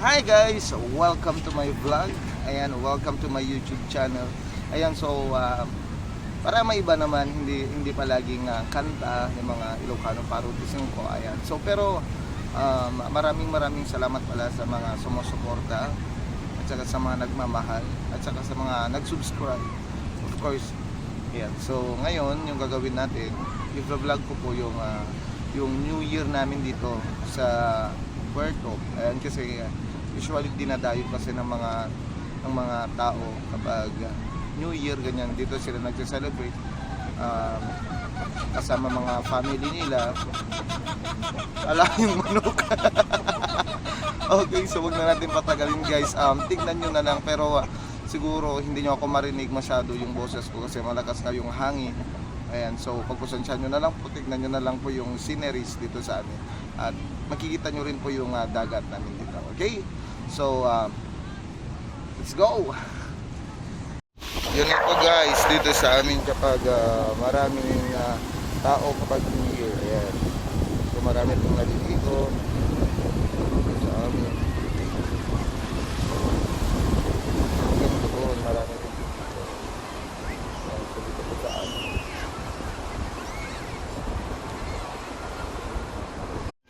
Hi guys! Welcome to my vlog. Ayan, welcome to my YouTube channel. Ayan, so para maiba naman, hindi palaging kanta ng mga Ilocano parodies ko. Ayan. So pero maraming salamat pala sa mga sumusuporta at saka sa mga nagmamahal at saka sa mga nag-subscribe. Of course. Ayan. So ngayon, yung gagawin natin, i-vlog ko po yung New Year namin dito sa Puerto. Ayan, kasi usually dinadayo kasi ng mga tao kapag New Year ganyan, dito sila nagse-celebrate kasama mga family nila. Ala yung manok. Okay, so wag na natin patagalin guys. Tignan nyo na lang, pero siguro hindi nyo ako marinig masyado yung boses ko kasi malakas na yung hangin. Ayan, so pagpasensyahan nyo na lang po, tignan nyo na lang po yung sceneries dito sa amin. At makikita nyo rin po yung dagat namin dito. Okay? So, let's go! Yun po guys, dito sa amin kapag maraming tao kapag New Year. Ayan. So marami pong naliligo dito sa amin. Hanggang doon, marami rin dito. Ayan, so dito po sa amin.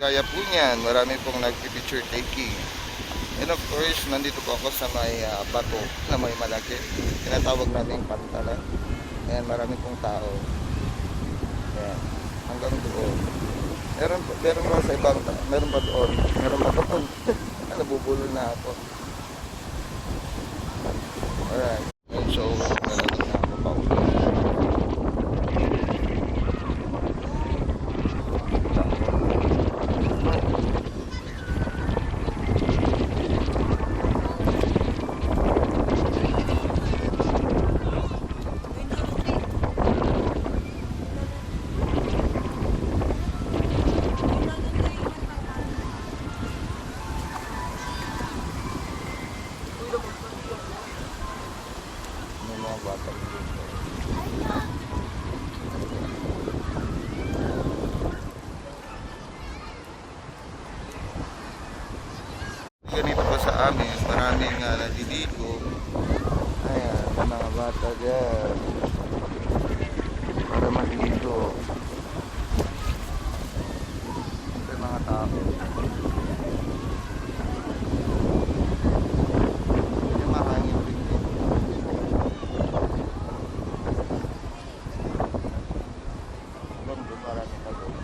Gaya po niyan, marami pong nag-picture taking. And of course, nandito po ako sa may bato na may malaki. Tinatawag natin pantalan. Ayan, marami pong tao. Ayan, hanggang doon. Meron pa sa ibang, meron pa doon. Meron pa doon. Nabubulol na ako. Alright. So, nalagyan na ako pa ulit. Ganito po sa amin, maraming naliligo. Ayan, mga bata dyan para maliligo. Ito mga tao. Yung mahangin rin dito. Doon marami pa doon.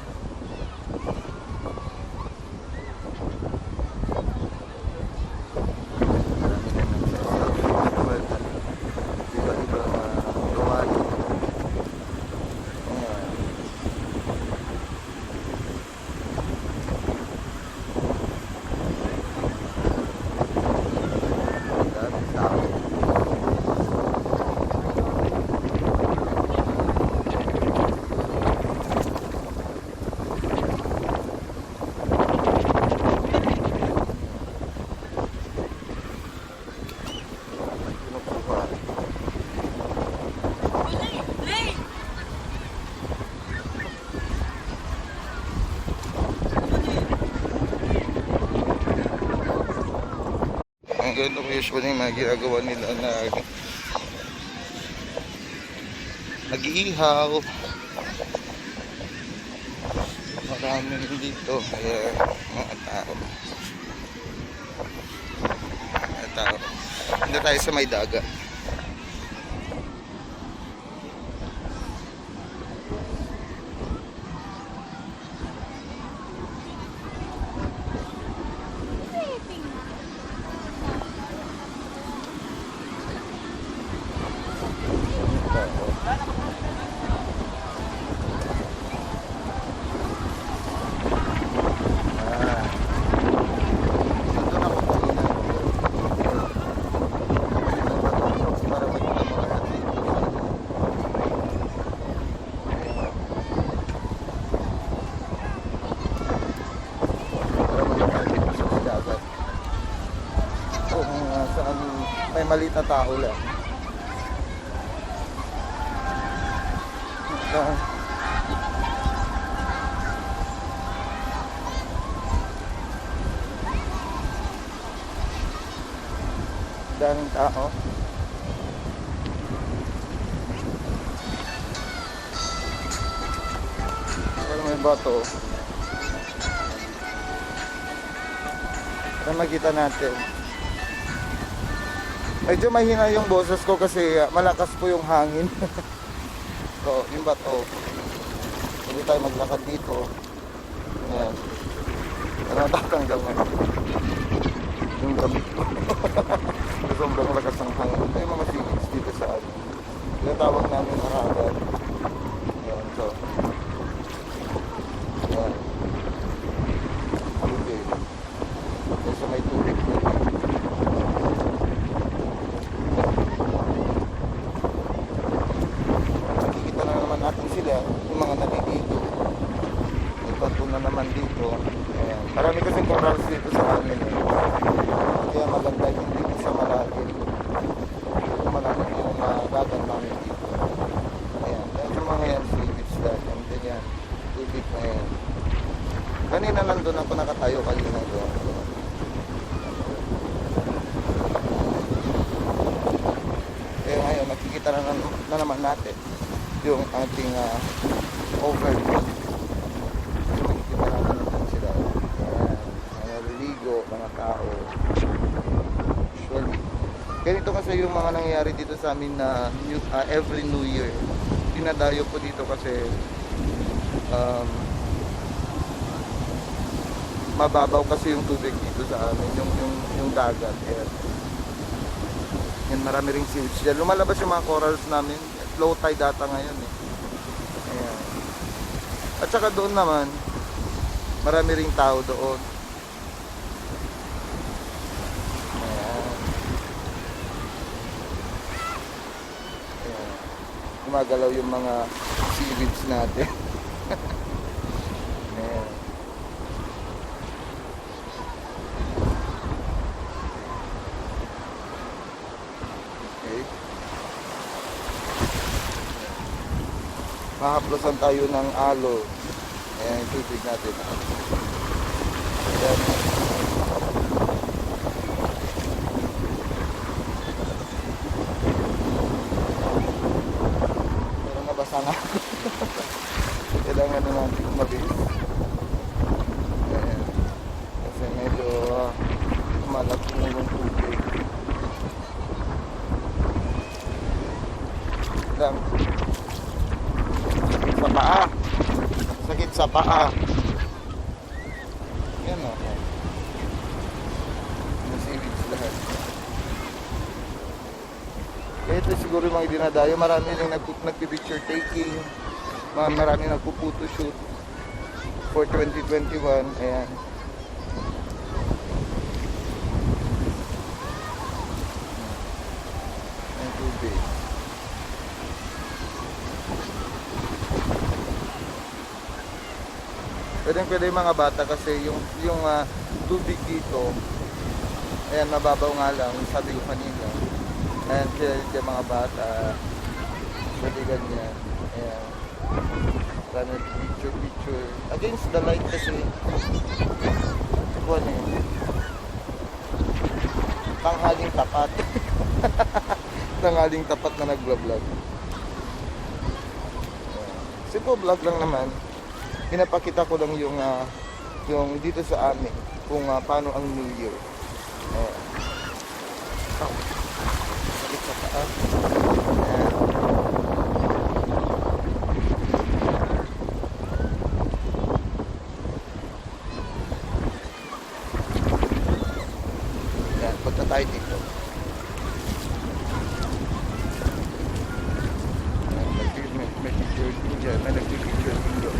Ang ganito ko usually mga ginagawa nila na nag-iihaw. Maraming dito. Ayan, mga tao. Mga tao. Hindi tayo sa may dagat. May maliit na tao lang. daming tao. Pero may bato. Para makita natin. Medyo mahina yung boses ko kasi malakas po yung hangin. So, yung bato. Hindi tayo maglakad dito. Ayan. Pero matatanggal na. Yung gabi ko. Sobrang lakas ng hangin. Ito yung mga sigits dito sa amin. Tinatawag namin aragan. Ayan, so. Ayan. Tubig. Ayan sa may tubig na. Nakikita na naman natin sila, yung mga naliligo. May bato na naman dito. Ayan. Marami kasing corals dito sa amin. Kaya maganda yung dito sa malalim. Marami yung dagat namin dito. Ayan. Dahil sa mga yan, seaweeds dahil. Yan, ganyan. Tubig na yan. Kanina nandun ako nakatayo kanina doon. Kaya ngayon, nakikita na naman natin yung ating overview. Nakikita natin sila. Ayan. Mga naliligo, mga tao. Usually. Ganito kasi yung mga nangyayari dito sa amin na every New Year. Dinadayo po dito kasi mababaw kasi yung tubig dito sa amin, yung dagat. Yan, marami ring seaweeds dyan. Lumalabas yung mga corals namin. Low tide data ngayon eh. Ayan. At saka doon naman, marami ring tao doon. Ayan. Ayan. Gumagalaw yung mga seaweeds natin. Ayan. Mahaplosan tayo ng alo. Ayan yung tubig natin. Ayan. Pero nabasa na. Kailangan na natin mabilis. Ayan. Kasi medyo malat yung tubig. Lang. Sa paa. Sakit sa paa. Yan o. Nasiwits lahat. Kaya ito siguro yung mga dinadayo. Marami rin nagpipicture taking. Marami nagpuputo shoot for 2021. Ayan. Ang tubig. Pwede yung mga bata kasi yung tubig dito, ayan, mababaw nga lang, sabi ko kanina. Ayan, kaya yung mga bata, pwede ganyan. Ayan, marami picture. Against the light kasi, ano yun, tanghaling tapat. Tanghaling tapat na nagblog. Simple vlog lang naman. Pinapakita ko lang yung dito sa amin kung paano ang New Year. Sakit sa paa. Ayan, punta tayo dito. May picture din dyan. May nagpipicture din doon.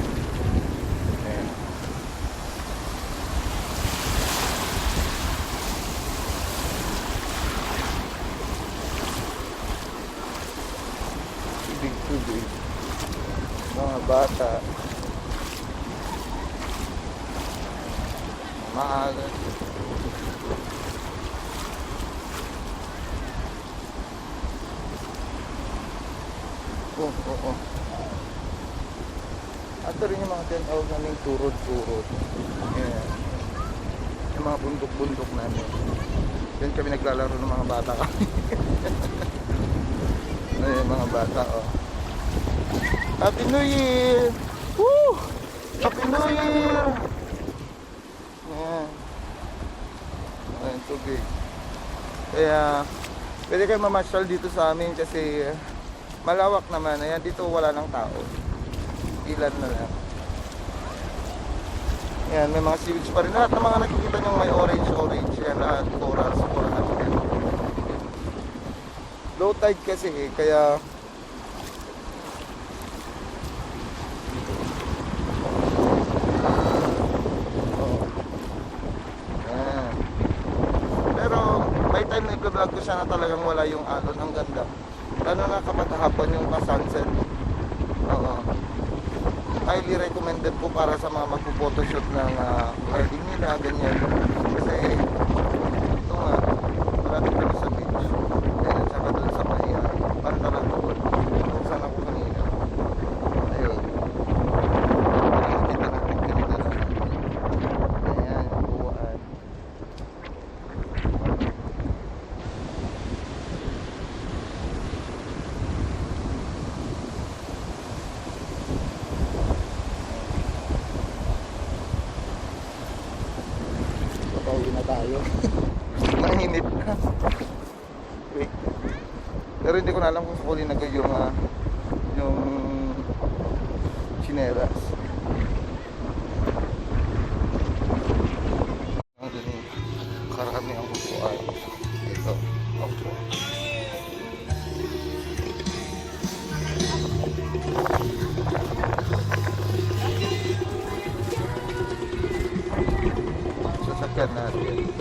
Tubig. Mga bata. Maalat. Oo. Ato rin yung mga tinawag namin turod-turod. Ayan. Yung mga bundok-bundok namin. Yan kami naglalaro ng mga bata kami. Ayun, mga bata, oh. Happy New Year! Woo! Happy New Year! Ayan. Ayan, tubig. Kaya, pwede kayo mamasyal dito sa amin kasi malawak naman. Ayan, dito wala ng tao. Ilan na lang. Ayan, may mga sewage pa rin. Lahat ng mga nakikita nyo may orange. Ayan, lahat. Coral. Ayan. Low tide kasi kaya time na i-vlog ko siya na talagang wala yung alon. Ang ganda. Lalo na kapag hapon yung pa-sunset. Oo. Highly recommended po para sa mga magpo-photoshoot ng wedding nila, ganyan. Kasi ito nga, malapit kami sa beach. Ayun, saka doon sa may pantalan doon. Kung saan ako kanina. Ayun. Nakikita natin kanina lang. Ayan, buwan. Pauwi na tayo. Mainit na. Wait. Pero hindi ko na alam kung sukuli na kayo yung chineras. Ang ganun. Karami ang upuan. Ito. Opo. Sasakyan natin.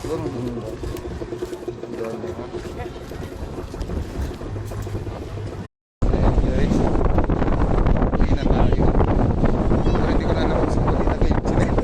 Siguro doon ba? Doon na. Guys, uwi na tayo. Pero hindi ko na alam kung saan uwi na kayo chinelas.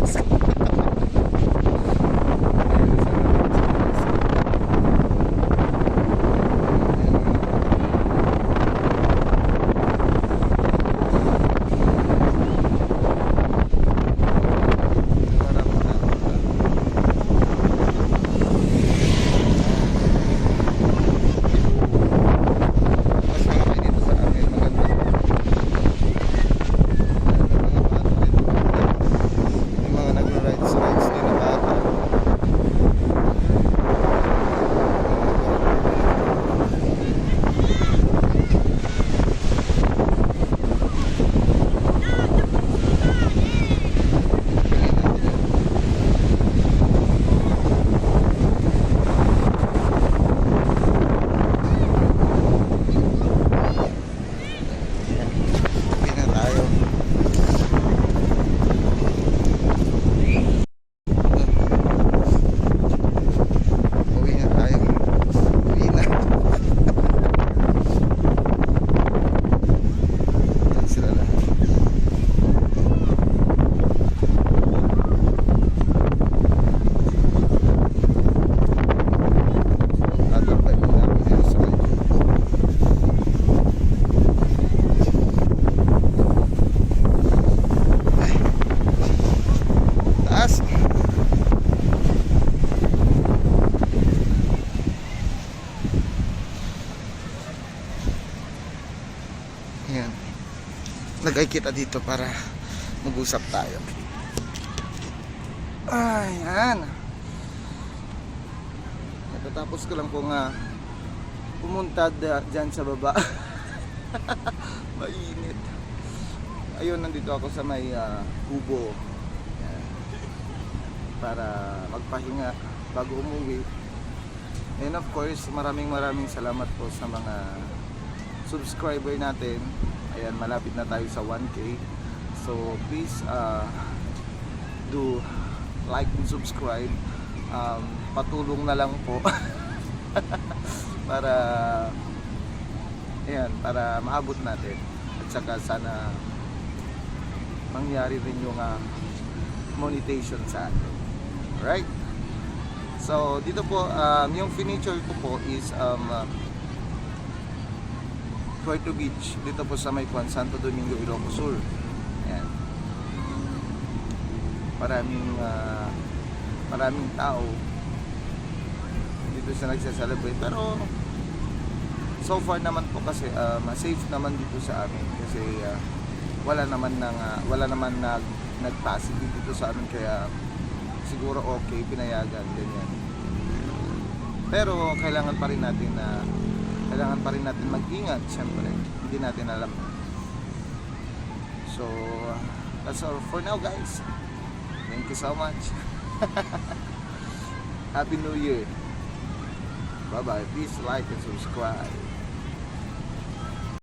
Ayan. Lagay kita dito para mag-usap tayo. Ayan. Natatapos ko lang po nga pumunta dyan sa baba. Mainit. Ayun, nandito ako sa may kubo. Ayan. Para magpahinga bago umuwi. And of course, maraming salamat po sa mga subscriber natin. Ayan, malapit na tayo sa 1K. So please do like and subscribe. Patulong na lang po para ayan, para maabot natin. At saka sana mangyari rin yung monetization sa atin. Alright? So dito po yung furniture ko po is Puerto Beach, dito po sa may Juan Santo Domingo, Ilocos Sur. Ayan. Maraming tao dito sa nagsa-celebrate, pero so far naman po kasi safe naman dito sa amin kasi wala naman nag-positive dito sa amin, kaya siguro okay, pinayagan ganyan. Pero kailangan pa rin natin mag-ingat, syempre hindi natin alam. So that's all for now, guys. Thank you so much. Happy New Year. Bye bye. Please like and subscribe.